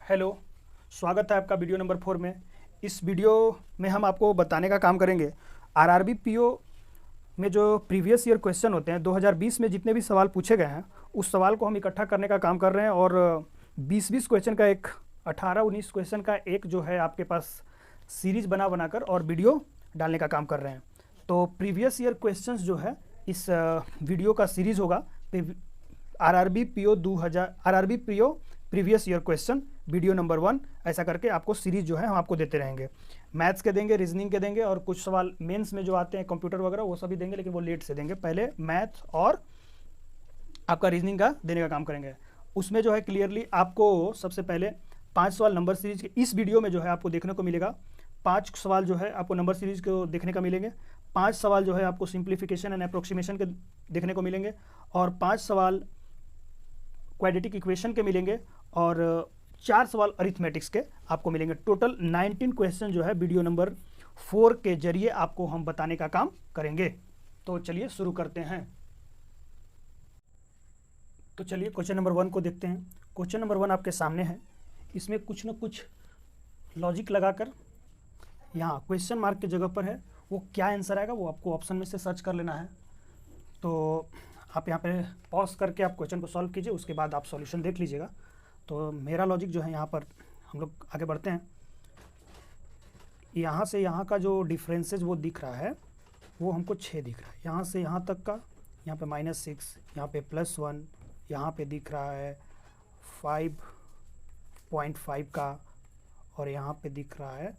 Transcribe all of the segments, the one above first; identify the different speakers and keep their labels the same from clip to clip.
Speaker 1: Hello, स्वागत है आपका वीडियो नंबर 4 में। इस वीडियो में हम आपको बताने का काम करेंगे आरआरबी पीओ में जो प्रीवियस ईयर क्वेश्चन होते हैं 2020 में जितने भी सवाल पूछे गए हैं उस सवाल को हम इकट्ठा करने का काम कर रहे हैं और 20-20 क्वेश्चन का एक 18-19 क्वेश्चन का एक जो है आपके पास सीरीज बनाकर और वीडियो डालने का काम कर रहे हैं। तो प्रीवियस ईयर क्वेश्चंस जो है इस वीडियो का सीरीज होगा RRB PO previous year question video number 1, ऐसा करके आपको सीरीज जो है हम आपको देते रहेंगे। मैथ्स के देंगे, रीजनिंग के देंगे और कुछ सवाल मेंस में जो आते हैं कंप्यूटर वगैरह वो सभी देंगे, लेकिन वो लेट से देंगे। पहले मैथ्स और आपका रीजनिंग का देने का काम करेंगे। उसमें जो है क्लियरली आपको सबसे पहले 5 सवाल नंबर सीरीज के इस वीडियो में जो है आपको देखने को मिलेगा। 5 सवाल जो है आपको नंबर सीरीज को देखने का मिलेंगे, 5 सवाल जो है आपको सिंप्लीफिकेशन एंड अप्रोक्सीमेशन के देखने को मिलेंगे और 5 सवाल क्वाड्रेटिक इक्वेशन के मिलेंगे और 4 सवाल अरिथमेटिक्स के आपको मिलेंगे। टोटल 19 क्वेश्चन जो है वीडियो नंबर 4 के जरिए आपको हम बताने का काम करेंगे। तो चलिए शुरू करते हैं। तो चलिए क्वेश्चन नंबर 1 को देखते हैं। क्वेश्चन नंबर 1 आपके सामने है। इसमें कुछ न कुछ लॉजिक लगाकर यहाँ क्वेश्चन मार्क की जगह पर है, वो क्या आंसर आएगा वो आपको ऑप्शन में से सर्च कर लेना है। तो आप यहाँ पे पॉज करके आप क्वेश्चन को सॉल्व कीजिए, उसके बाद आप सॉल्यूशन देख लीजिएगा। तो मेरा लॉजिक जो है यहाँ पर हम लोग आगे बढ़ते हैं। यहाँ से यहाँ का जो डिफरेंसेस वो दिख रहा है वो हमको 6 दिख रहा है। यहाँ से यहाँ तक का, यहाँ पे -6, यहाँ पे +1, यहाँ पे दिख रहा है 5.5 का और यहाँ पे दिख रहा है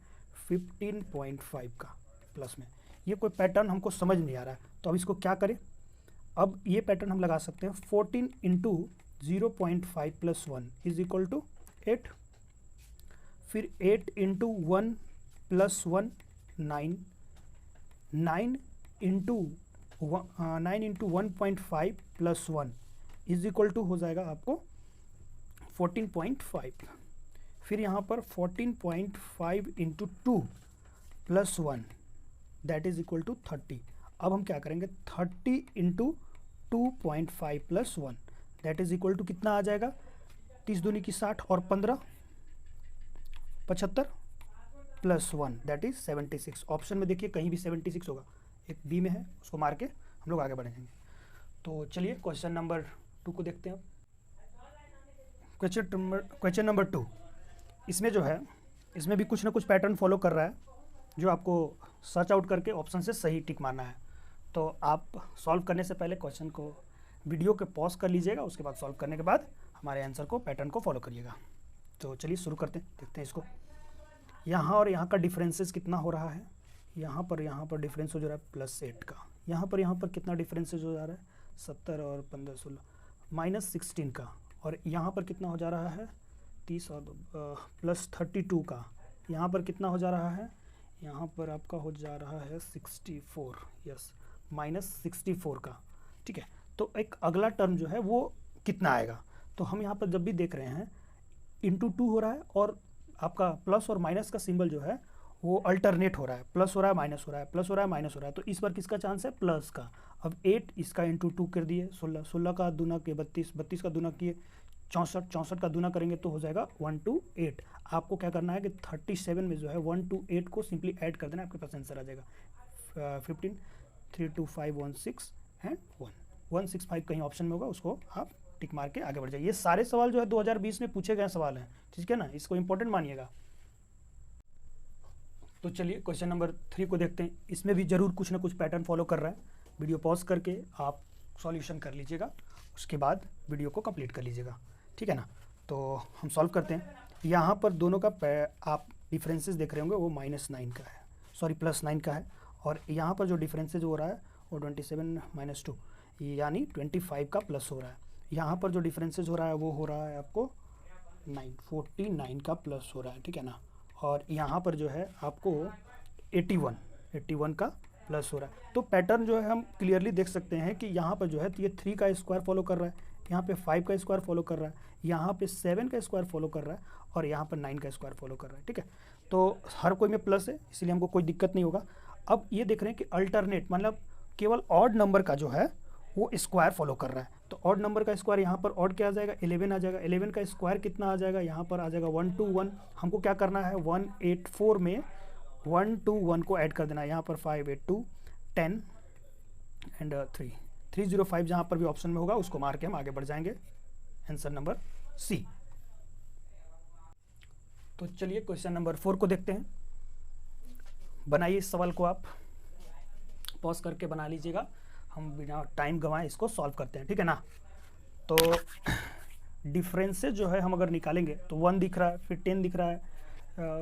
Speaker 1: 15.5 का प्लस में। ये कोई पैटर्न हमको समझ नहीं आ रहा है, तो अब इसको क्या करें। अब ये पैटर्न हम लगा सकते हैं 14 इंटू 0.5 + 1 इज इक्वल टू 8, फिर 8 into 1 + 1 9, 9 into 1.5 + 1 is equal to हो जाएगा आपको 14.5। फिर यहाँ पर 14.5 into 2 + 1 that is equal to 30। अब हम क्या करेंगे 30 into 2.5 + 1 that is equal to कितना आ जाएगा 30 दूनी की 60 और 15 75 + 1 दैट इज 76। ऑप्शन में देखिए कहीं भी 76 होगा, एक बी में है, उसको मार के हम लोग आगे बढ़ेंगे। तो चलिए क्वेश्चन नंबर 2 को देखते हैं। क्वेश्चन नंबर 2 इसमें जो है इसमें भी कुछ ना कुछ पैटर्न फॉलो कर रहा है जो आपको सर्च आउट करके ऑप्शन से सही टिक मारना है। तो आप सॉल्व करने से पहले क्वेश्चन को वीडियो के पॉज कर लीजिएगा, उसके बाद सॉल्व करने के बाद हमारे आंसर को पैटर्न को फॉलो करिएगा। तो चलिए शुरू करते हैं, देखते हैं इसको। यहाँ और यहाँ का डिफरेंसेस कितना हो रहा है। यहाँ पर डिफरेंस हो जा रहा है +8 का। यहाँ पर कितना डिफरेंसेस हो जा रहा है 70 और 15 16 -16 का। और यहाँ पर कितना हो जा रहा है 30 और +32 का। यहाँ पर कितना हो जा रहा है, यहाँ पर आपका हो जा रहा है 64, यस -64 का। ठीक है, तो एक अगला टर्म जो है वो कितना आएगा। तो हम यहाँ पर जब भी देख रहे हैं इंटू 2 हो रहा है और आपका प्लस और माइनस का सिंबल जो है वो अल्टरनेट हो रहा है, प्लस हो रहा है माइनस हो रहा है, प्लस हो रहा है माइनस हो रहा है। तो इस बार किसका चांस है प्लस का। अब 8 इसका इंटू 2 कर दिए 16, 16 का दूना किए 32, 32 का दूना किए 64, 64 का दूना करेंगे तो हो जाएगा 1 to 8। आपको क्या करना है कि 37 में जो है 1 to 8 को सिंपली ऐड कर देना, आपके पास आंसर आ जाएगा 15, 3 2 5 1 6 एंड 165 कहीं ऑप्शन में होगा, उसको आप टिक मार के आगे बढ़ जाइए। ये सारे सवाल जो है 2020 में पूछे गए सवाल हैं, ठीक है ना, इसको इंपॉर्टेंट मानिएगा। तो चलिए क्वेश्चन नंबर 3 को देखते हैं। इसमें भी जरूर कुछ ना कुछ पैटर्न फॉलो कर रहा है। वीडियो पॉज करके आप सॉल्यूशन कर लीजिएगा, उसके बाद वीडियो को कंप्लीट कर लीजिएगा, ठीक है ना। तो हम सॉल्व करते हैं। यहाँ पर दोनों का आप डिफरेंसेस देख रहे होंगे वो -9 का है, सॉरी +9 का है। और यहाँ पर जो डिफरेंसेज हो रहा है वो 27 - 2 यानी 25 का प्लस हो रहा है। यहाँ पर जो डिफरेंसेज हो रहा है वो हो रहा है आपको 49 का प्लस हो रहा है, ठीक है ना। और यहाँ पर जो है आपको 81 का प्लस हो रहा है। तो पैटर्न जो है हम क्लियरली देख सकते हैं कि यहाँ पर जो है ये 3 का स्क्वायर फॉलो कर रहा है, यहाँ पे 5 का स्क्वायर फॉलो कर रहा है, यहाँ पे 7 का स्क्वायर फॉलो कर रहा है और यहाँ पर 9 का स्क्वायर फॉलो कर रहा है, ठीक है। तो हर कोई में प्लस है, इसलिए हमको कोई दिक्कत नहीं होगा। अब ये देख रहे हैं कि अल्टरनेट मतलब केवल ऑड नंबर का जो है वो स्क्वायर फॉलो कर रहा है। तो ऑड नंबर का स्क्वायर यहाँ पर ऑड क्या आ जाएगा, 11 आ जाएगा। 11 का स्क्वायर कितना आ जाएगा, यहाँ पर आ जाएगा 121। हमको क्या करना है, 184 में 121 को ऐड कर देना है। यहाँ पर 5 8 2 10 एंड 305 जहाँ पर भी ऑप्शन में होगा उसको मार के हम आगे बढ़ जाएंगे। Answer number C. तो चलिए क्वेश्चन नंबर 4 को देखते हैं। बनाइए इस सवाल को, आप पॉज करके बना लीजिएगा, हम बिना टाइम गंवाए इसको सॉल्व करते हैं, ठीक है ना। तो डिफरेंसेस जो है हम अगर निकालेंगे तो 1 दिख रहा है, फिर 10 दिख रहा है,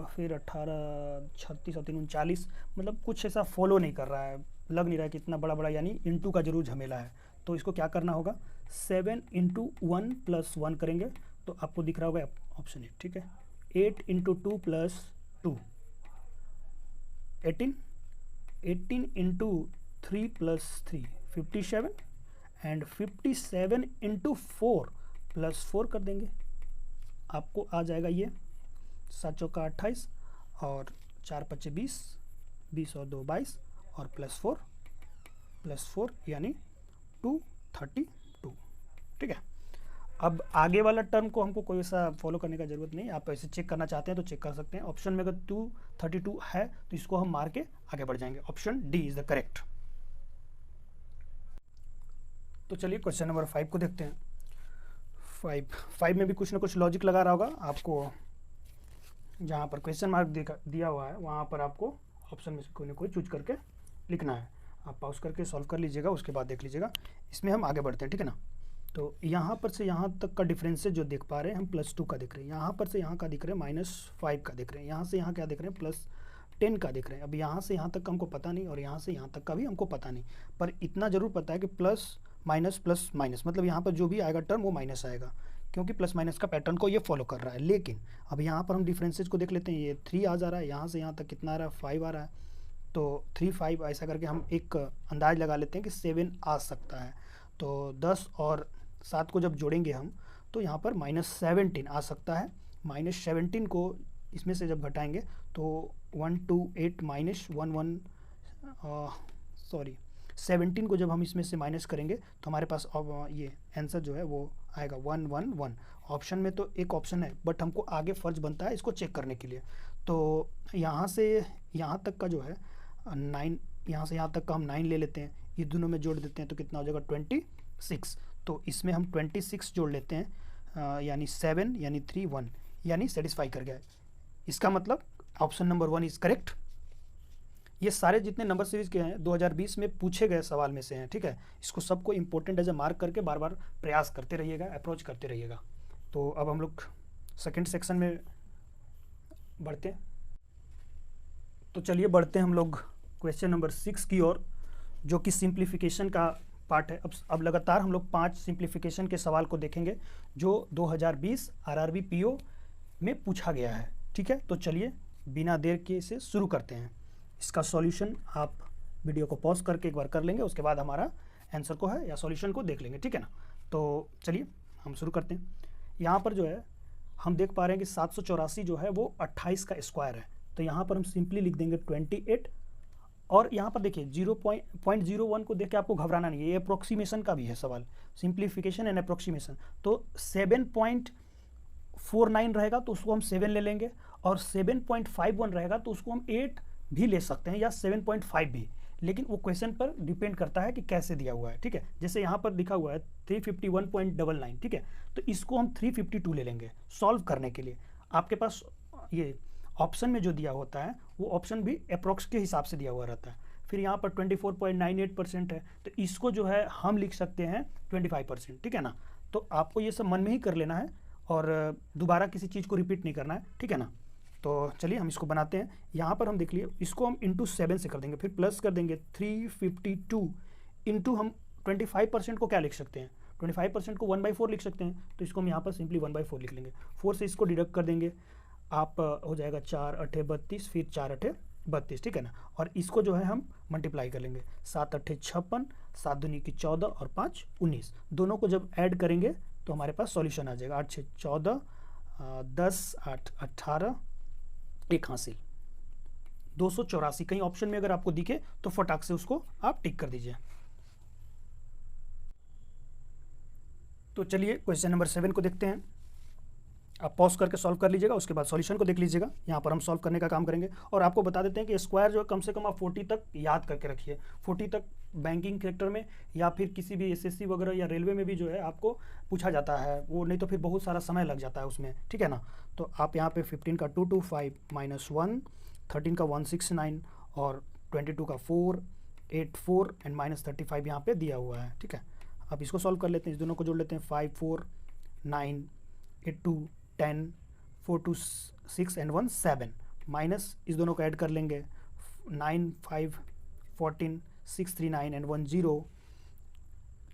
Speaker 1: फिर 18 36 और 3 39, मतलब कुछ ऐसा फॉलो नहीं कर रहा है, लग नहीं रहा है कि इतना बड़ा बड़ा, यानी इंटू का जरूर झमेला है। तो इसको क्या करना होगा, 7 × 1 + 1 करेंगे तो आपको दिख रहा होगा ऑप्शन 8, ठीक है। 8 × 2 + 2 18, 18 × 3 + 3 57 एंड 57 × 4 + 4 कर देंगे, आपको आ जाएगा ये 7 चौका 28 और 4 पच्चे 20, 20 और 2 22 और +4 यानी 232, ठीक है। अब आगे वाला टर्म को हमको कोई ऐसा फॉलो करने का जरूरत नहीं, आप ऐसे चेक करना चाहते हैं तो चेक कर सकते हैं। ऑप्शन में अगर 232 है तो इसको हम मार के आगे बढ़ जाएंगे। Option D is the correct. तो चलिए क्वेश्चन नंबर 5 को देखते हैं। 5 में भी कुछ ना कुछ लॉजिक लगा रहा होगा आपको, जहाँ पर क्वेश्चन मार्क दिया हुआ है वहाँ पर आपको ऑप्शन में से कोई ना कोई चूज करके लिखना है। आप पॉज करके सॉल्व कर लीजिएगा, उसके बाद देख लीजिएगा। इसमें हम आगे बढ़ते हैं, ठीक है ना। तो यहाँ पर से यहाँ तक का डिफरेंस जो देख पा रहे हैं हम +2 का देख रहे हैं, यहाँ पर से यहाँ का दिख रहे हैं -5 का देख रहे हैं, यहाँ से यहाँ क्या देख रहे हैं +10 का देख रहे हैं। अब यहाँ से यहाँ तक का हमको पता नहीं और यहाँ से यहाँ तक का भी हमको पता नहीं, पर इतना ज़रूर पता है कि प्लस माइनस मतलब यहाँ पर जो भी आएगा टर्म वो माइनस आएगा, क्योंकि प्लस माइनस का पैटर्न को ये फॉलो कर रहा है। लेकिन अब यहाँ पर हम डिफरेंसेस को देख लेते हैं। ये 3 आ जा रहा है, यहाँ से यहाँ तक कितना आ रहा है, 5 आ रहा है। तो 3 5 ऐसा करके हम एक अंदाज लगा लेते हैं कि 7 आ सकता है। तो 10 और 7 को जब जोड़ेंगे हम तो यहाँ पर -17 आ सकता है। -17 को इसमें से जब घटाएंगे तो 128 -11 17 को जब हम इसमें से माइनस करेंगे तो हमारे पास अब ये आंसर जो है वो आएगा 111। ऑप्शन में तो एक ऑप्शन है, बट हमको आगे फर्ज बनता है इसको चेक करने के लिए। तो यहाँ से यहाँ तक का जो है 9, यहाँ से यहाँ तक का हम 9 ले लेते हैं, ये दोनों में जोड़ देते हैं तो कितना हो जाएगा 26। तो इसमें हम 26 जोड़ लेते हैं, यानी 7 यानी 3 1 यानी सेटिस्फाई कर गया। इसका मतलब ऑप्शन नंबर 1 इज़ करेक्ट। ये सारे जितने नंबर सीरीज के हैं 2020 में पूछे गए सवाल में से हैं, ठीक है। इसको सबको इंपॉर्टेंट एज ए मार्क करके बार बार प्रयास करते रहिएगा, अप्रोच करते रहिएगा। तो अब हम लोग सेकंड सेक्शन में बढ़ते हैं। तो चलिए बढ़ते हैं हम लोग क्वेश्चन नंबर 6 की ओर, जो कि सिंप्लीफिकेशन का पार्ट है। अब लगातार हम लोग 5 सिंप्लीफिकेशन के सवाल को देखेंगे जो 2020 आरआरबी पीओ में पूछा गया है, ठीक है। तो चलिए बिना देर के इसे शुरू करते हैं। इसका सॉल्यूशन आप वीडियो को पॉज करके एक बार कर लेंगे, उसके बाद हमारा आंसर को है या सॉल्यूशन को देख लेंगे, ठीक है ना। तो चलिए हम शुरू करते हैं। यहाँ पर जो है हम देख पा रहे हैं कि 784 जो है वो 28 का स्क्वायर है। तो यहाँ पर हम सिंपली लिख देंगे 28, और यहाँ पर देखिए 0.01 को देख के आपको घबराना नहीं है, ये अप्रोक्सीमेशन का भी है सवाल, सिंप्लीफिकेशन एंड अप्रोक्सीमेशन। तो 7.49 रहेगा तो उसको हम 7 ले लेंगे, और 7.51 रहेगा तो उसको हम 8 भी ले सकते हैं या 7.5 भी, लेकिन वो क्वेश्चन पर डिपेंड करता है कि कैसे दिया हुआ है, ठीक है। जैसे यहाँ पर लिखा हुआ है 351.99, ठीक है, तो इसको हम 352 ले लेंगे सॉल्व करने के लिए। आपके पास ये ऑप्शन में जो दिया होता है वो ऑप्शन भी अप्रोक्स के हिसाब से दिया हुआ रहता है। फिर यहाँ पर 24.98% है, तो इसको जो है हम लिख सकते हैं 25%, ठीक है ना। तो आपको ये सब मन में ही कर लेना है और दोबारा किसी चीज़ को रिपीट नहीं करना है, ठीक है ना। तो चलिए हम इसको बनाते हैं। यहाँ पर हम देख लिए, इसको हम इंटू 7 से कर देंगे, फिर प्लस कर देंगे 352 इंटू हम 25% को क्या लिख सकते हैं, 25% को 1/4 लिख सकते हैं। तो इसको हम यहाँ पर सिंपली 1/4 लिख लेंगे। 4 से इसको डिडक्ट कर देंगे, आप हो जाएगा 4 8 32, फिर 4 8 32, ठीक है ना। और इसको जो है हम मल्टीप्लाई कर लेंगे, 7 8 56, 7 दूनी की 14 और 5 19। दोनों को जब ऐड करेंगे तो हमारे पास सॉल्यूशन आ जाएगा 8 6 14, 10 8 18, एक हासिल 284। कहीं ऑप्शन में अगर आपको दिखे तो फटाक से उसको आप टिक कर दीजिए। तो चलिए क्वेश्चन नंबर 7 को देखते हैं। आप पॉज करके सॉल्व कर लीजिएगा, उसके बाद सॉल्यूशन को देख लीजिएगा। यहाँ पर हम सॉल्व करने का काम करेंगे और आपको बता देते हैं कि स्क्वायर जो है कम से कम आप 40 तक याद करके रखिए। 40 तक बैंकिंग सेक्टर में या फिर किसी भी एसएससी वगैरह या रेलवे में भी जो है आपको पूछा जाता है, वो नहीं तो फिर बहुत सारा समय लग जाता है उसमें, ठीक है ना। तो आप यहाँ पे 15 का 225 -1, 13 का 169 और 22 का 484 एंड -35 यहाँ पे दिया हुआ है, ठीक है। अब इसको सॉल्व कर लेते हैं, इस दोनों को जोड़ लेते हैं। 5 4 9 8 2 10 4 2 6 एंड 1 7 माइनस इस दोनों को ऐड कर लेंगे। 9 5 14 6 3 9 एंड 1 0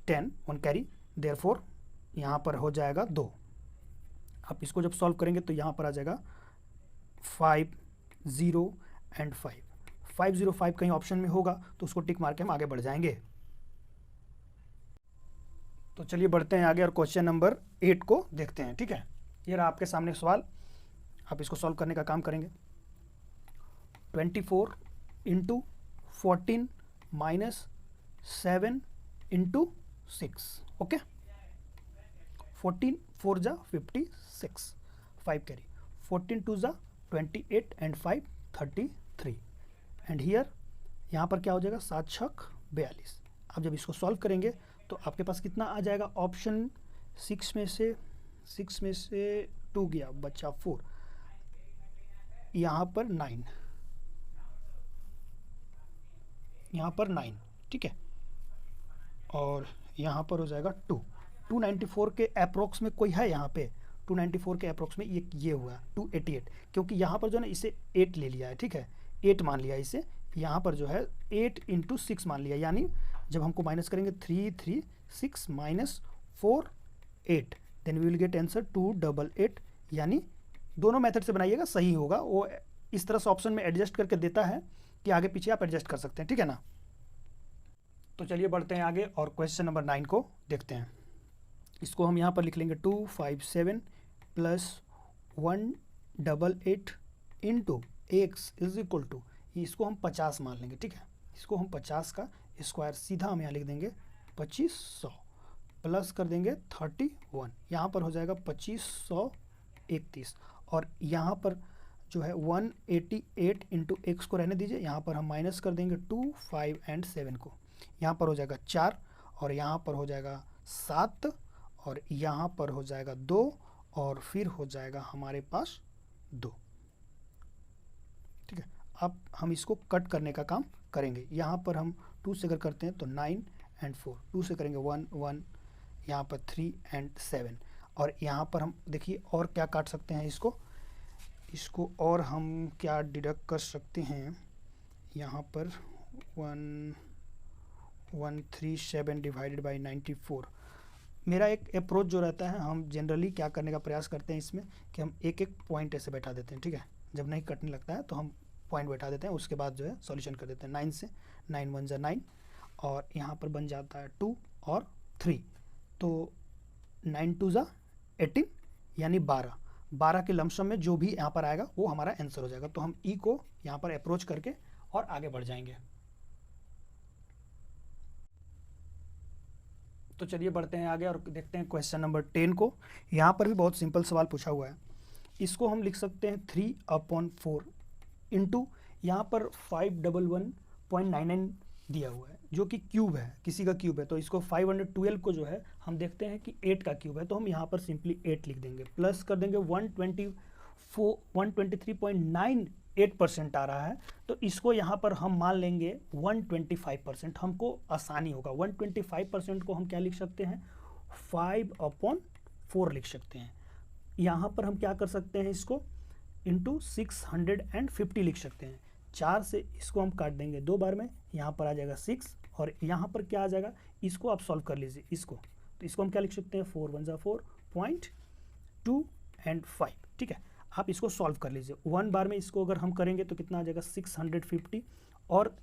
Speaker 1: 10 1 कैरी, देयरफॉर यहाँ पर हो जाएगा 2। आप इसको जब सॉल्व करेंगे तो यहाँ पर आ जाएगा 5 0 एंड 5। 505 कहीं ऑप्शन में होगा तो उसको टिक मार के हम आगे बढ़ जाएंगे। तो चलिए बढ़ते हैं आगे और क्वेश्चन नंबर 8 को देखते हैं, ठीक है। ये रहा आपके सामने सवाल, आप इसको सॉल्व करने का काम करेंगे। 24 इंटू 14 माइनस 7 इंटू 6, ओके। 14 4 जा 56, 5 कैरी, 14 2 जा 28 एंड 5 33 एंड हियर यहाँ पर क्या हो जाएगा 7 छक 42। अब जब इसको सॉल्व करेंगे तो आपके पास कितना आ जाएगा, ऑप्शन 6 में से 2 गया, बचा 4, यहाँ पर 9, यहाँ पर 9, ठीक है। और यहाँ पर हो जाएगा 2। 294 के अप्रोक्स में कोई है यहाँ पे, 294 के अप्रोक्स में ये हुआ 288, क्योंकि यहाँ पर जो है ना इसे 8 ले लिया है, ठीक है, 8 मान लिया इसे। यहाँ पर जो है 8 इंटू 6 मान लिया, यानी जब हमको माइनस करेंगे 3 3 6 minus 4 8, then we will get answer 288। यानी दोनों मेथड से बनाइएगा, सही होगा। वो इस तरह से ऑप्शन में एडजस्ट करके देता है कि आगे पीछे आप एडजस्ट कर सकते हैं, ठीक है ना। तो चलिए बढ़ते हैं आगे और क्वेश्चन नंबर 9 को देखते हैं। इसको हम यहाँ पर लिख लेंगे 257 plus 188 into X is equal to, इसको हम 50 मान लेंगे, ठीक है। इसको हम 50 का स्क्वायर सीधा हम यहाँ लिख देंगे 2500 प्लस कर देंगे 31, यहाँ पर हो जाएगा 2531 और यहाँ पर जो है 188 इंटू एक्स को रहने दीजिए, यहाँ पर हम माइनस कर देंगे 2 5 एंड 7 को, यहाँ पर हो जाएगा 4 और यहाँ पर हो जाएगा 7 और यहाँ पर हो जाएगा 2 और फिर हो जाएगा हमारे पास 2, ठीक है। अब हम इसको कट करने का काम करेंगे। यहाँ पर हम 2 से अगर करते हैं तो 9 एंड 4, 2 से करेंगे 1 1, यहाँ पर 3 एंड 7 और यहाँ पर हम देखिए और क्या काट सकते हैं इसको और हम क्या डिडक्ट कर सकते हैं। यहाँ पर 137 डिवाइडेड बाई 94। मेरा एक अप्रोच जो रहता है, हम जनरली क्या करने का प्रयास करते हैं इसमें कि हम एक एक पॉइंट ऐसे बैठा देते हैं, ठीक है। जब नहीं कटने लगता है तो हम पॉइंट बैठा देते हैं, उसके बाद जो है सॉल्यूशन कर देते हैं। 9 से 9 1 जा 9 और यहाँ पर बन जाता है 2 और 3, तो 9 2 जा 18 यानी 12 के लमसम में जो भी यहाँ पर आएगा वो हमारा आंसर हो जाएगा। तो हम ई को यहाँ पर अप्रोच करके और आगे बढ़ जाएंगे। तो चलिए बढ़ते हैं आगे और देखते हैं क्वेश्चन नंबर 10 को। यहाँ पर भी बहुत सिंपल सवाल पूछा हुआ है। इसको हम लिख सकते हैं 3/4 इंटू यहाँ पर 511.99 दिया हुआ है जो कि क्यूब है, किसी का क्यूब है। तो इसको 512 को जो है हम देखते हैं कि 8 का क्यूब है, तो हम यहाँ पर सिंपली 8 लिख देंगे, प्लस कर देंगे 123.98% आ रहा है, तो इसको यहाँ पर हम मान लेंगे 125%। हमको आसानी होगा, 125% को हम क्या लिख सकते हैं 5/4 लिख सकते हैं। यहाँ पर हम क्या कर सकते हैं, इसको इंटू 650 लिख सकते हैं। 4 से इसको हम काट देंगे 2 बार में, यहाँ पर आ जाएगा 6 और यहाँ पर क्या आ जाएगा, इसको आप सॉल्व कर लीजिए इसको। तो इसको हम क्या लिख सकते हैं 4 1 जा 4.2 एंड 5, ठीक है। आप इसको सॉल्व कर लीजिए। 1 बार में इसको अगर हम करेंगे तो कितना आ जाएगा 650 और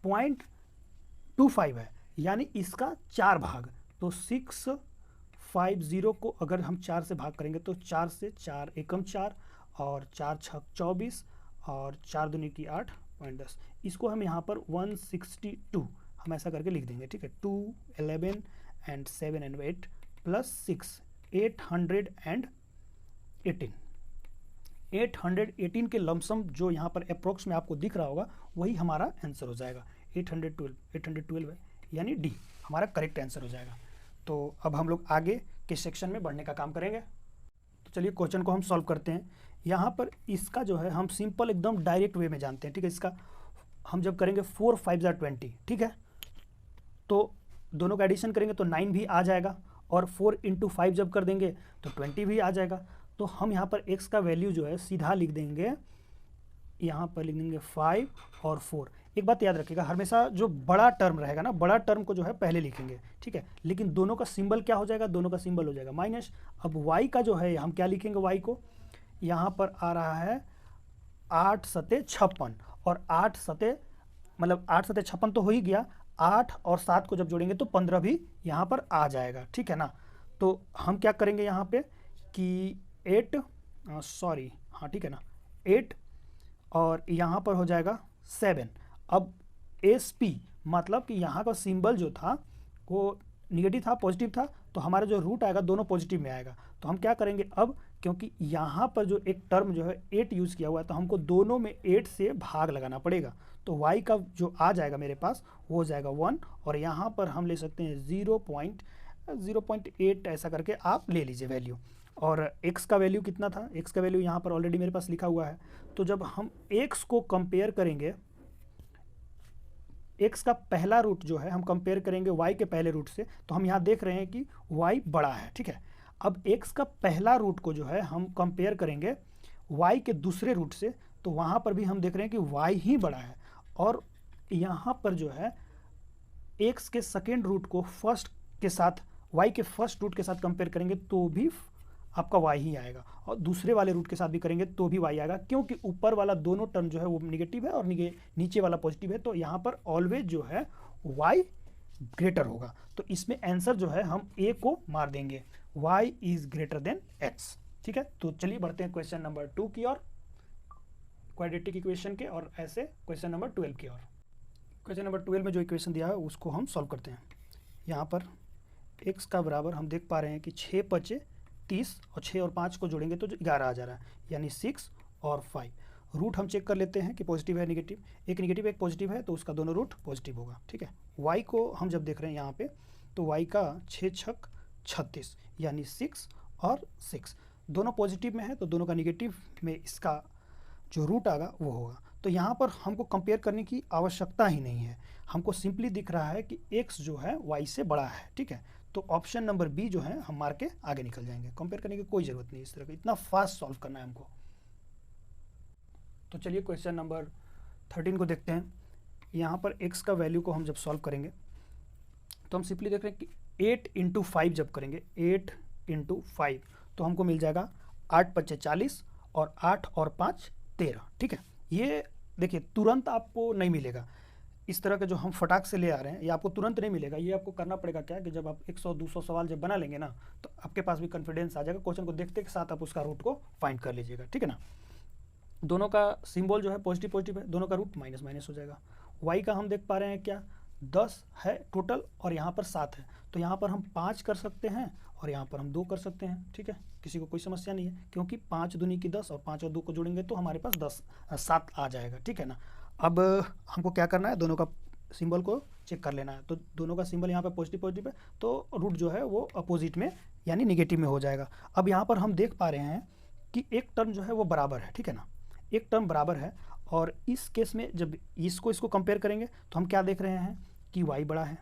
Speaker 1: 0.25 है, यानी इसका 4 भाग। तो 650 को अगर हम 4 से भाग करेंगे तो 4 से 4 एकम 4 और 4 6 24 और 4 दूनी की 8.10। इसको हम यहाँ पर 162 हम ऐसा करके लिख देंगे, ठीक है। 2 11 एंड 7 एंड 8 प्लस 6 818 के लमसम जो यहाँ पर अप्रोक्स में आपको दिख रहा होगा वही हमारा आंसर हो जाएगा। 812 है, यानी डी हमारा करेक्ट आंसर हो जाएगा। तो अब हम लोग आगे के सेक्शन में बढ़ने का काम करेंगे। तो चलिए क्वेश्चन को हम सॉल्व करते हैं। यहाँ पर इसका जो है हम सिंपल एकदम डायरेक्ट वे में जानते हैं, ठीक है। इसका हम जब करेंगे 4 5 जार 20, ठीक है, तो दोनों का एडिशन करेंगे तो 9 भी आ जाएगा, और 4 × 5 जब कर देंगे तो 20 भी आ जाएगा। तो हम यहाँ पर x का वैल्यू जो है सीधा लिख देंगे, यहाँ पर लिख देंगे 5 और 4। एक बात याद रखिएगा, हमेशा जो बड़ा टर्म रहेगा ना, बड़ा टर्म को जो है पहले लिखेंगे, ठीक है। लेकिन दोनों का सिंबल क्या हो जाएगा, दोनों का सिंबल हो जाएगा माइनस। अब y का जो है हम क्या लिखेंगे, y को यहाँ पर आ रहा है 8 सते 56, और 8 सते मतलब 8 सते 56 तो हो ही गया, 8 और 7 को जब जोड़ेंगे तो 15 भी यहाँ पर आ जाएगा, ठीक है ना। तो हम क्या करेंगे यहाँ पे कि 8 ठीक है ना, 8 और यहाँ पर हो जाएगा 7। अब SP मतलब कि यहाँ का सिंबल जो था वो निगेटिव था पॉजिटिव था, तो हमारा जो रूट आएगा दोनों पॉजिटिव में आएगा। तो हम क्या करेंगे अब, क्योंकि यहाँ पर जो एक टर्म जो है 8 यूज़ किया हुआ है, तो हमको दोनों में 8 से भाग लगाना पड़ेगा। तो y का जो आ जाएगा मेरे पास वो हो जाएगा 1, और यहाँ पर हम ले सकते हैं 0.8 ऐसा करके आप ले लीजिए वैल्यू। और x का वैल्यू कितना था, x का वैल्यू यहाँ पर ऑलरेडी मेरे पास लिखा हुआ है। तो जब हम x को कंपेयर करेंगे, x का पहला रूट जो है हम कंपेयर करेंगे y के पहले रूट से, तो हम यहाँ देख रहे हैं कि y बड़ा है, ठीक है। अब x का पहला रूट को जो है हम कंपेयर करेंगे y के दूसरे रूट से, तो वहाँ पर भी हम देख रहे हैं कि y ही बड़ा है। और यहाँ पर जो है x के सेकेंड रूट को फर्स्ट के साथ, y के फर्स्ट रूट के साथ कंपेयर करेंगे तो भी आपका y ही आएगा, और दूसरे वाले रूट के साथ भी करेंगे तो भी y आएगा, क्योंकि ऊपर वाला दोनों टर्म जो है वो नेगेटिव है और नीचे वाला पॉजिटिव है। तो यहाँ पर ऑलवेज जो है y ग्रेटर होगा। तो इसमें आंसर जो है हम a को मार देंगे, y is greater than x, ठीक है। तो चलिए बढ़ते हैं क्वेश्चन नंबर 2 की ओर, क्वाड्रेटिक इक्वेशन के, और ऐसे क्वेश्चन नंबर 12 की ओर। क्वेश्चन नंबर 12 में जो इक्वेशन दिया है उसको हम सॉल्व करते हैं। यहाँ पर x का बराबर हम देख पा रहे हैं कि 6 × 30, और 6 और 5 को जोड़ेंगे तो 11 आ जा रहा है, यानी 6 और 5। रूट हम चेक कर लेते हैं कि पॉजिटिव है निगेटिव, एक निगेटिव एक पॉजिटिव है, तो उसका दोनों रूट पॉजिटिव होगा, ठीक है। y को हम जब देख रहे हैं यहाँ पे, तो y का 6 × 36 यानी 6 और 6 दोनों पॉजिटिव में है, तो दोनों का निगेटिव में इसका जो रूट आएगा वो होगा। तो यहाँ पर हमको कंपेयर करने की आवश्यकता ही नहीं है, हमको सिंपली दिख रहा है कि x जो है y से बड़ा है, ठीक है। तो ऑप्शन नंबर बी जो है हम मार के आगे निकल जाएंगे, कंपेयर करने की कोई ज़रूरत नहीं, इस तरह का इतना फास्ट सॉल्व करना है हमको। तो चलिए क्वेश्चन नंबर 13 को देखते हैं। यहाँ पर x का वैल्यू को हम जब सॉल्व करेंगे तो हम सिंपली देख रहे हैं कि 8 × 5 जब करेंगे, 8 × 5 तो हमको मिल जाएगा 8 × 5 = 40 और 8 और 5 13, ठीक है। ये देखिए तुरंत आपको नहीं मिलेगा, इस तरह के जो हम फटाक से ले आ रहे हैं ये आपको तुरंत नहीं मिलेगा। ये आपको करना पड़ेगा क्या कि जब आप 100-200 सवाल जब बना लेंगे ना, तो आपके पास भी कॉन्फिडेंस आ जाएगा, क्वेश्चन को देखते के साथ आप उसका रूट को फाइंड कर लीजिएगा, ठीक है ना। दोनों का सिंबल जो है पॉजिटिव पॉजिटिव है, दोनों का रूट माइनस माइनस हो जाएगा। y का हम देख पा रहे हैं क्या 10 है टोटल, और यहाँ पर 7 है, तो यहाँ पर हम 5 कर सकते हैं और यहाँ पर हम 2 कर सकते हैं, ठीक है। किसी को कोई समस्या नहीं है, क्योंकि 5 दूनी की 10 और 5 और 2 को जोड़ेंगे तो हमारे पास 7 आ जाएगा, ठीक है ना। अब हमको क्या करना है, दोनों का सिंबल को चेक कर लेना है। तो दोनों का सिंबल यहाँ पे पॉजिटिव पॉजिटिव है, तो रूट जो है वो अपोजिट में यानी निगेटिव में हो जाएगा। अब यहाँ पर हम देख पा रहे हैं कि एक टर्म जो है वो बराबर है, ठीक है ना, एक टर्म बराबर है। और इस केस में जब इसको कंपेयर करेंगे तो हम क्या देख रहे हैं कि y बड़ा है,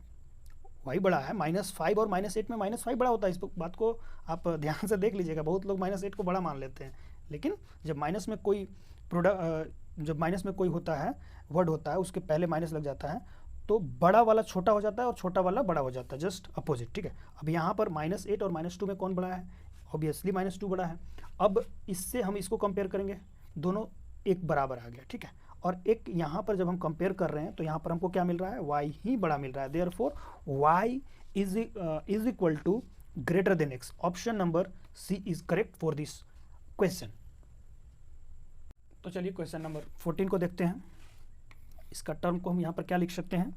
Speaker 1: y बड़ा है। -5 और -8 में -5 बड़ा होता है, इस बात को आप ध्यान से देख लीजिएगा। बहुत लोग -8 को बड़ा मान लेते हैं, लेकिन जब माइनस में कोई जब माइनस में कोई होता है वर्ड होता है उसके पहले माइनस लग जाता है, तो बड़ा वाला छोटा हो जाता है और छोटा वाला बड़ा हो जाता है, जस्ट अपोजिट, ठीक है। अब यहाँ पर -8 और -2 में कौन बड़ा है, ऑब्वियसली -2 बड़ा है। अब इससे हम इसको कंपेयर करेंगे, दोनों एक बराबर आ गया, ठीक है। और एक यहाँ पर जब हम कंपेयर कर रहे हैं तो यहाँ पर हमको क्या मिल रहा है, y ही बड़ा मिल रहा है, therefore y is equal to greater than x। Option number C is correct for this question. तो चलिए क्वेश्चन नंबर 14 को देखते हैं। इसका टर्म को हम यहाँ पर क्या लिख सकते हैं,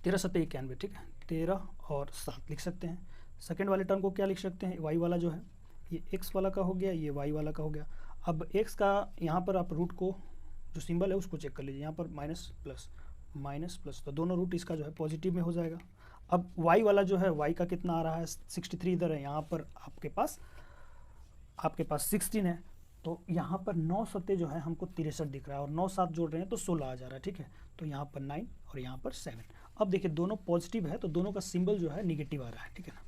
Speaker 1: 13 × 7 = 91, ठीक है। 13 और 7 लिख सकते हैं। सेकेंड वाले टर्म को क्या लिख सकते हैं, वाई वाला जो है ये एक्स वाला का हो गया, ये वाई वाला का हो गया। अब एक्स का यहाँ पर आप रूट को जो सिंबल है उसको चेक कर लीजिए, यहाँ पर माइनस प्लस, तो दोनों रूट इसका जो है पॉजिटिव में हो जाएगा। अब वाई वाला जो है, वाई का कितना आ रहा है 63 इधर है, यहाँ पर आपके पास 16 है, तो यहाँ पर 9 सत्ते जो है हमको 63 दिख रहा है, और 9 7 जोड़ रहे हैं तो 16 आ जा रहा है, ठीक है। तो यहाँ पर 9 और यहाँ पर 7। अब देखिए दोनों पॉजिटिव है तो दोनों का सिंबल जो है निगेटिव आ रहा है, ठीक है ना।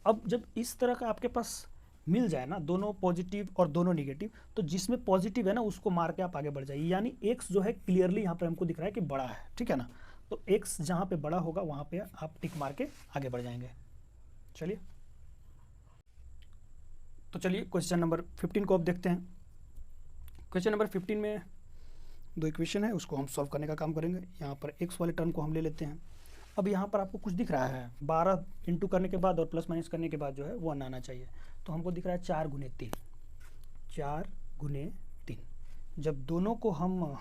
Speaker 1: अब जब इस तरह का आपके पास मिल जाए ना, दोनों पॉजिटिव और दोनों निगेटिव, तो जिसमें पॉजिटिव है ना उसको मार के आप आगे बढ़ जाइए, यानी एक्स जो है क्लियरली यहाँ पर हमको दिख रहा है कि बड़ा है, ठीक है ना। तो एक्स जहाँ पे बड़ा होगा वहाँ पे आप टिक मार के आगे बढ़ जाएंगे। चलिए तो चलिए क्वेश्चन नंबर 15 को अब देखते हैं। क्वेश्चन नंबर 15 में दो इक्वेशन है, उसको हम सॉल्व करने का काम करेंगे। यहाँ पर एक्स वाले टर्म को हम ले लेते हैं। अब यहाँ पर आपको कुछ दिख रहा है, 12 इंटू करने के बाद और प्लस माइनस करने के बाद जो है 1 आना चाहिए, तो हमको दिख रहा है 4 गुने 3। जब दोनों को हम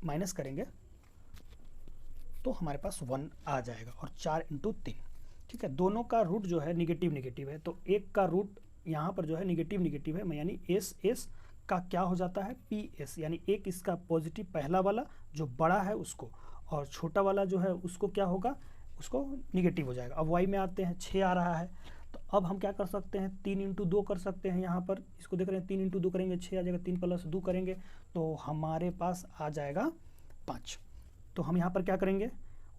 Speaker 1: माइनस करेंगे तो हमारे पास 1 आ जाएगा, और 4 इंटू 3, ठीक है। दोनों का रूट जो है निगेटिव है, तो एक का रूट यहाँ पर जो है निगेटिव है, यानी एस का क्या हो जाता है पी एस, यानी एक इसका पॉजिटिव पहला वाला जो बड़ा है उसको, और छोटा वाला जो है उसको क्या होगा, उसको निगेटिव हो जाएगा। अब वाई में आते हैं, 6 आ रहा है, तो अब हम क्या कर सकते हैं, 3 इंटू 2 कर सकते हैं। यहाँ पर इसको देख रहे हैं, 3 इंटू 2 करेंगे 6 आ जाएगा, 3 प्लस 2 करेंगे तो हमारे पास आ जाएगा 5। तो हम यहाँ पर क्या करेंगे,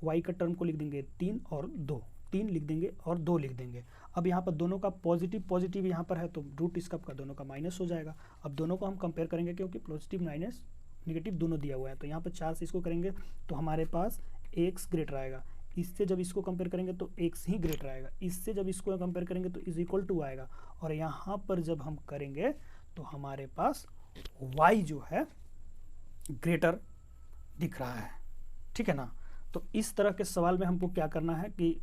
Speaker 1: वाई का टर्म को लिख देंगे 3 और 2, 3 लिख देंगे और 2 लिख देंगे। अब यहाँ पर दोनों का पॉजिटिव यहाँ पर है, तो रूट इसका दोनों का माइनस हो जाएगा। अब दोनों को हम कंपेयर करेंगे, क्योंकि पॉजिटिव माइनस निगेटिव दोनों दिया हुआ है, तो यहाँ पर 4 से इसको करेंगे तो हमारे पास एक्स ग्रेटर आएगा। इससे जब इसको कंपेयर करेंगे तो एक्स ही ग्रेटर आएगा, इससे जब इसको कंपेयर करेंगे तो इज इक्वल टू आएगा, और यहाँ पर जब हम करेंगे तो हमारे पास वाई जो है ग्रेटर दिख रहा है, ठीक है ना। तो इस तरह के सवाल में हमको क्या करना है कि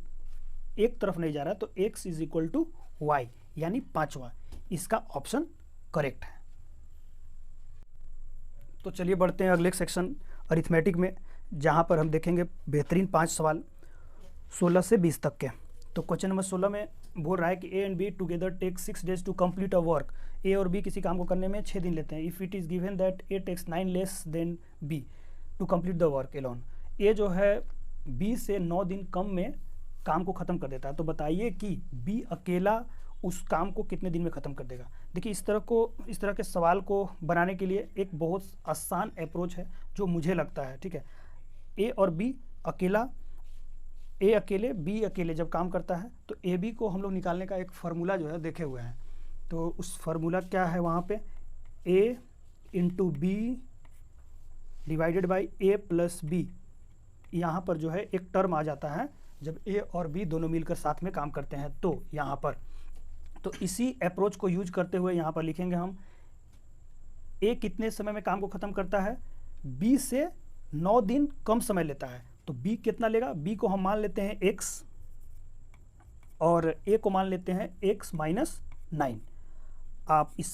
Speaker 1: एक तरफ नहीं जा रहा है, तो x is equal to Y, यानी 5वां, इसका ऑप्शन करेक्ट है। तो चलिए बढ़ते हैं अगले सेक्शन अरिथमेटिक में, जहां पर हम देखेंगे बेहतरीन 5 सवाल 16 से 20 तक के। तो क्वेश्चन नंबर 16 में बोल रहा है कि A and B together take 6 days to complete a work. A और बी किसी काम को करने में 6 दिन लेते हैं। If it is given that A takes 9 less than B to complete the work alone. A जो है बी से 9 दिन कम में काम को ख़त्म कर देता है, तो बताइए कि बी अकेला उस काम को कितने दिन में ख़त्म कर देगा। देखिए इस तरह के सवाल को बनाने के लिए एक बहुत आसान अप्रोच है जो मुझे लगता है, ठीक है। ए और बी अकेला, ए अकेले बी अकेले जब काम करता है तो ए बी को हम लोग निकालने का एक फार्मूला जो है देखे हुए हैं। तो उस फार्मूला क्या है वहाँ पे, A into B divided by A plus B. यहाँ पर जो है एक टर्म आ जाता है जब ए और बी दोनों मिलकर साथ में काम करते हैं, तो यहाँ पर तो इसी अप्रोच को यूज करते हुए यहाँ पर लिखेंगे हम ए कितने समय में काम को ख़त्म करता है, बी से 9 दिन कम समय लेता है, तो बी कितना लेगा, बी को हम मान लेते हैं x और ए को मान लेते हैं x माइनस 9। आप इस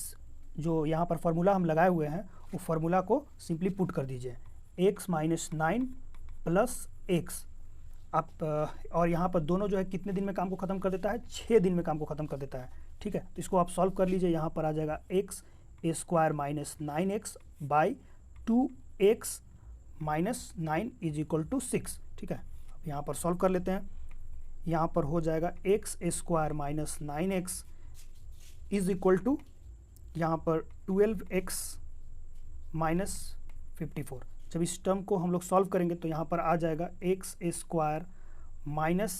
Speaker 1: जो यहाँ पर फार्मूला हम लगाए हुए हैं वो फार्मूला को सिंपली पुट कर दीजिए, x माइनस 9 प्लस x। आप और यहाँ पर दोनों जो है कितने दिन में काम को ख़त्म कर देता है, 6 दिन में काम को ख़त्म कर देता है, ठीक है। तो इसको आप सॉल्व कर लीजिए, यहाँ पर आ जाएगा x square minus 9x by 2x minus 9 is equal to 6, ठीक है। अब यहाँ पर सॉल्व कर लेते हैं, यहाँ पर हो जाएगा x square minus 9x is equal to यहाँ पर 12x माइनस 54। जब इस टर्म को हम लोग सॉल्व करेंगे तो यहाँ पर आ जाएगा x स्क्वायर माइनस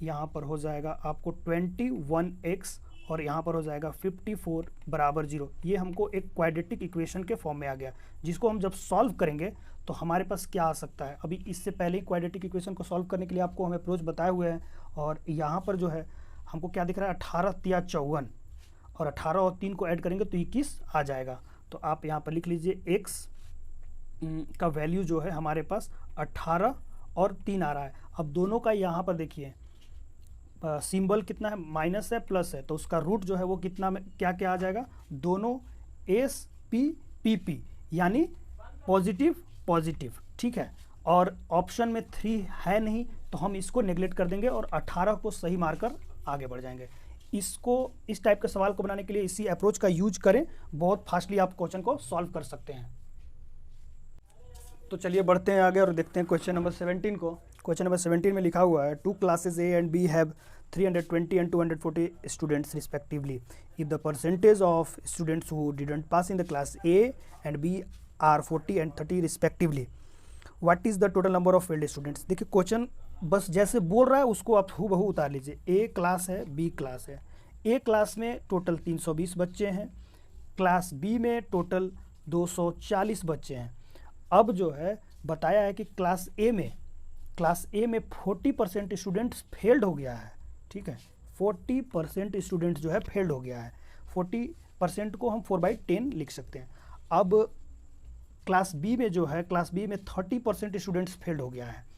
Speaker 1: यहाँ पर हो जाएगा आपको 21x और यहाँ पर हो जाएगा 54 बराबर 0। ये हमको एक क्वाड्रेटिक इक्वेशन के फॉर्म में आ गया, जिसको हम जब सॉल्व करेंगे तो हमारे पास क्या आ सकता है। अभी इससे पहले ही क्वाड्रेटिक इक्वेशन को सॉल्व करने के लिए आपको हम अप्रोच बताए हुए हैं, और यहाँ पर जो है हमको क्या दिख रहा है 18 तिया 54, और 18 और 3 को ऐड करेंगे तो 21 आ जाएगा। तो आप यहाँ पर लिख लीजिए x का वैल्यू जो है हमारे पास 18 और 3 आ रहा है। अब दोनों का यहाँ पर देखिए सिंबल कितना है, माइनस है प्लस है, तो उसका रूट जो है वो कितना में क्या क्या आ जाएगा, दोनों एस पी पी पी, यानी पॉजिटिव पॉजिटिव, ठीक है। और ऑप्शन में 3 है नहीं तो हम इसको नेगलेक्ट कर देंगे और 18 को सही मारकर आगे बढ़ जाएंगे। इसको इस टाइप के सवाल को बनाने के लिए इसी अप्रोच का यूज करें, बहुत फास्टली आप क्वेश्चन को सॉल्व कर सकते हैं। तो चलिए बढ़ते हैं आगे और देखते हैं क्वेश्चन नंबर 17 को। क्वेश्चन नंबर 17 में लिखा हुआ है 2 classes A and B have 320 and 240 students respectively. If the percentage of students who didn't pass in the class A and B are 40 and 30 respectively, what is the total number of failed students? देखिए question बस जैसे बोल रहा है उसको आप हूबहू उतार लीजिए। ए क्लास है, बी क्लास है। ए क्लास में टोटल 320 बच्चे हैं, क्लास बी में टोटल 240 बच्चे हैं। अब जो है बताया है कि क्लास ए में 40% स्टूडेंट्स फेल्ड हो गया है। ठीक है, 40% स्टूडेंट्स जो है फेल्ड हो गया है। 40% को हम 4/10 लिख सकते हैं। अब क्लास बी में जो है, क्लास बी में 30% स्टूडेंट्स फेल्ड हो गया है,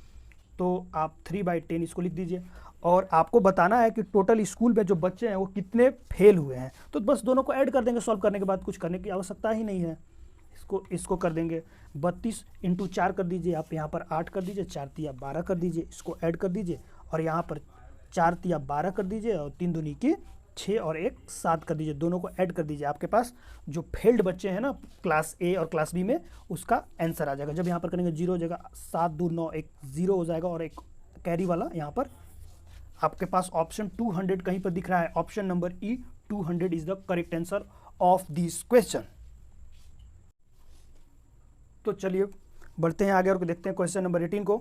Speaker 1: तो आप 3/10 इसको लिख दीजिए। और आपको बताना है कि टोटल स्कूल में जो बच्चे हैं वो कितने फेल हुए हैं, तो बस दोनों को ऐड कर देंगे। सॉल्व करने के बाद कुछ करने की आवश्यकता ही नहीं है। इसको कर देंगे 32 × 4 कर दीजिए, आप यहाँ पर 8 कर दीजिए, 4 तिया 12 कर दीजिए, इसको ऐड कर दीजिए और यहाँ पर 4 तिया 12 कर दीजिए और 3 दूनी की 6 और 1 7 कर दीजिए। दोनों को ऐड कर दीजिए, आपके पास जो फेल्ड बच्चे हैं ना क्लास ए और क्लास बी में, उसका आंसर आ जाएगा। जब यहाँ पर करेंगे 0 हो जाएगा, 7 2 9 1 0 हो जाएगा और एक कैरी वाला यहाँ पर आपके पास ऑप्शन 200 कहीं पर दिख रहा है। Option number E 200 is the correct answer of this question. तो चलिए बढ़ते हैं आगे और देखते हैं क्वेश्चन नंबर 18 को।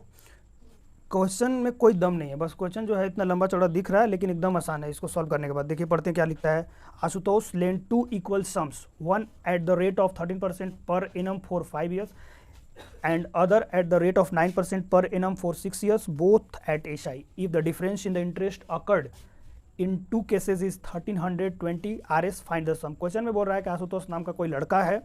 Speaker 1: क्वेश्चन में कोई दम नहीं है, बस क्वेश्चन जो है इतना लंबा चौड़ा दिख रहा है लेकिन एकदम आसान है। इसको सॉल्व करने के बाद देखिए पढ़ते हैं क्या लिखता है। Ashutosh lend 2 equal sums, one at the rate of 13% per annum for 5 years and other at the rate of 9% per annum for 6 years, both at SI. If the difference in the interest occurred in 2 cases is 1320 RS, find the sum. Question में बोल रहा है कि आशुतोष नाम का कोई लड़का है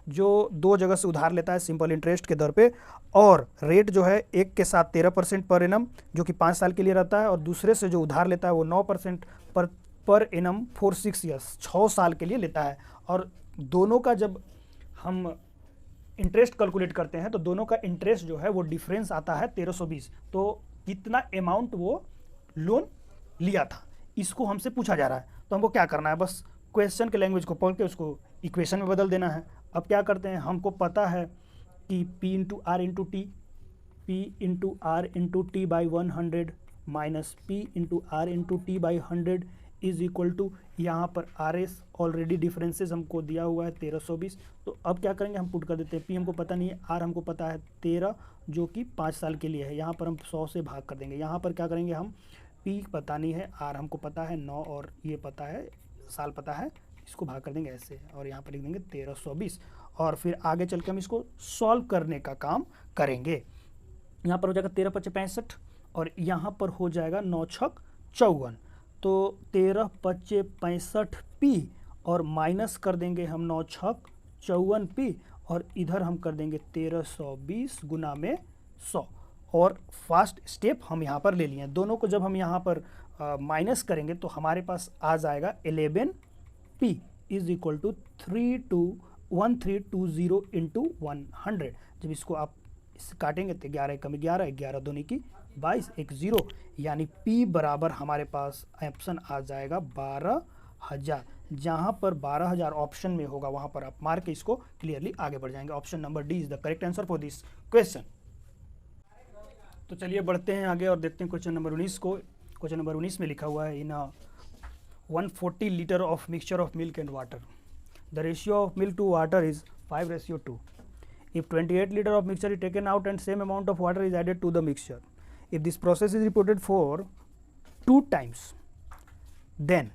Speaker 1: जो 2 जगह से उधार लेता है सिंपल इंटरेस्ट के दर पे, और रेट जो है एक के साथ 13% पर एनम जो कि 5 साल के लिए रहता है, और दूसरे से जो उधार लेता है वो 9% पर एनम फॉर 6 years 6 साल के लिए लेता है। और दोनों का जब हम इंटरेस्ट कैलकुलेट करते हैं तो दोनों का इंटरेस्ट जो है वो डिफरेंस आता है 1320। तो कितना अमाउंट वो लोन लिया था इसको हमसे पूछा जा रहा है। तो हमको क्या करना है, बस क्वेश्चन के लैंग्वेज को पढ़ के उसको इक्वेशन में बदल देना है। अब क्या करते हैं, हमको पता है कि P × R × T, P × R × T by 100 minus P × R × T by 100 is equal to, यहाँ पर RS ऑलरेडी डिफरेंसेस हमको दिया हुआ है 1320। तो अब क्या करेंगे, हम पुट कर देते हैं। P हमको पता नहीं है, R हमको पता है 13 जो कि 5 साल के लिए है। यहाँ पर हम 100 से भाग कर देंगे। यहाँ पर क्या करेंगे, हम P पता नहीं है, R हमको पता है 9 और ये पता है साल पता है, इसको भाग कर देंगे ऐसे और यहाँ पर लिख देंगे 1320। और फिर आगे चल के हम इसको सॉल्व करने का काम करेंगे। यहाँ पर हो जाएगा 13 × 5 = 65 और यहाँ पर हो जाएगा 9 × 6 = 54। तो 13 × 5 = 65P और माइनस कर देंगे हम 9 × 6 = 54P और इधर हम कर देंगे 1320 गुना में 100। और फर्स्ट स्टेप हम यहाँ पर ले लिए हैं। दोनों को जब हम यहाँ पर माइनस करेंगे तो हमारे पास आ जाएगा 11P इज इक्वल टू 1320 × 100। जब इसको आप काटेंगे तो 11 × 11 11 दूनी की 22 1 0, यानी P बराबर हमारे पास ऑप्शन आ जाएगा 12,000। जहाँ पर 12,000 ऑप्शन में होगा वहाँ पर आप मार के इसको क्लियरली आगे बढ़ जाएंगे। Option number D is the correct answer for this question. तो चलिए बढ़ते हैं आगे और देखते हैं क्वेश्चन नंबर 19 को। क्वेश्चन नंबर 19 में लिखा हुआ है in 140 litre of mixture of milk and water the ratio of milk to water is 5:2। If 28 liter of mixture is taken out and same amount of water is added to the mixture, if this process is repeated for 2 times, then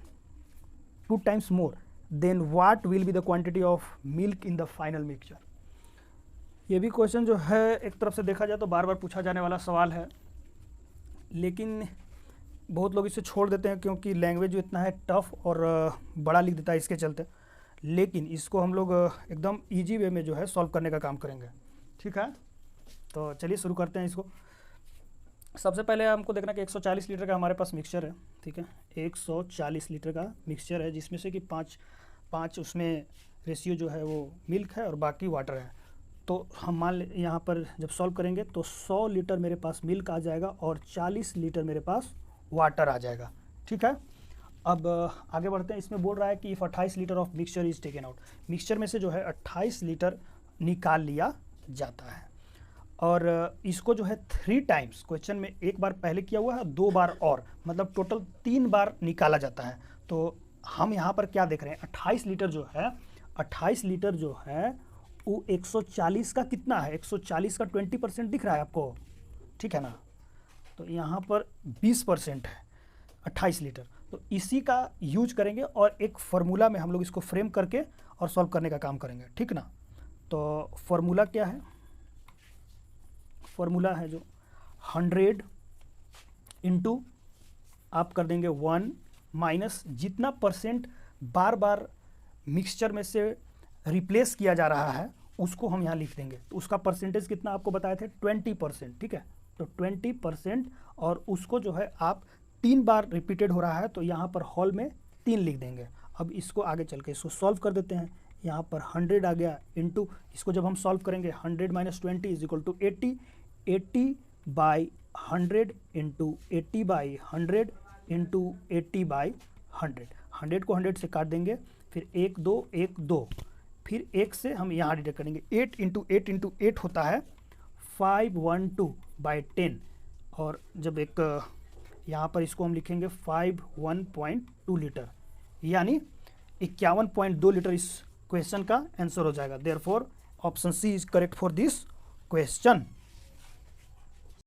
Speaker 1: 2 times more, then what will be the quantity of milk in the final mixture? ये भी question जो है एक तरफ से देखा जाए तो बार बार पूछा जाने वाला सवाल है, लेकिन बहुत लोग इसे छोड़ देते हैं क्योंकि लैंग्वेज जो इतना है टफ और बड़ा लिख देता है इसके चलते। लेकिन इसको हम लोग एकदम इजी वे में जो है सॉल्व करने का काम करेंगे। ठीक है, तो चलिए शुरू करते हैं इसको। सबसे पहले हमको देखना कि 140 लीटर का हमारे पास मिक्सचर है। ठीक है, 140 लीटर का मिक्सचर है जिसमें से कि 5 उसमें रेशियो जो है वो मिल्क है और बाकी वाटर है। तो हम मान ले यहाँ पर जब सॉल्व करेंगे तो 100 लीटर मेरे पास मिल्क आ जाएगा और 40 लीटर मेरे पास वाटर आ जाएगा। ठीक है, अब आगे बढ़ते हैं। इसमें बोल रहा है कि if 28 litre of mixture is taken out, mixture में से जो है 28 लीटर निकाल लिया जाता है। और इसको जो है 3 टाइम्स, क्वेश्चन में एक बार पहले किया हुआ है, 2 बार और, मतलब टोटल 3 बार निकाला जाता है। तो हम यहाँ पर क्या देख रहे हैं, 28 लीटर जो है, 28 लीटर जो है वो 140 का कितना है, 140 का 20% दिख रहा है आपको, ठीक है ना। तो यहाँ पर 20% है 28 लीटर। तो इसी का यूज करेंगे और एक फार्मूला में हम लोग इसको फ्रेम करके और सॉल्व करने का काम करेंगे, ठीक ना। तो फार्मूला क्या है, फार्मूला है जो 100 इंटू आप कर देंगे 1 माइनस जितना परसेंट बार बार मिक्सचर में से रिप्लेस किया जा रहा है उसको हम यहाँ लिख देंगे। तो उसका परसेंटेज कितना आपको बताए थे, 20%, ठीक है। तो 20% और उसको जो है आप 3 बार रिपीटेड हो रहा है तो यहाँ पर हॉल में 3 लिख देंगे। अब इसको आगे चल के इसको सॉल्व कर देते हैं। यहाँ पर 100 आ गया इंटू, इसको जब हम सॉल्व करेंगे 100 minus 20 is equal to 80, 80 by 100 into 80 by 100 into 80 by 100। 100 को 100 से काट देंगे, फिर 1 2 1 2, फिर 1 से हम यहाँ डिडक्ट करेंगे। 8 इंटू 8 इंटू 8 होता है 512 बाई 10, और जब एक यहाँ पर इसको हम लिखेंगे 51.2 लीटर, यानी 51.2 लीटर इस क्वेश्चन का आंसर हो जाएगा। Therefore option C is correct for this question.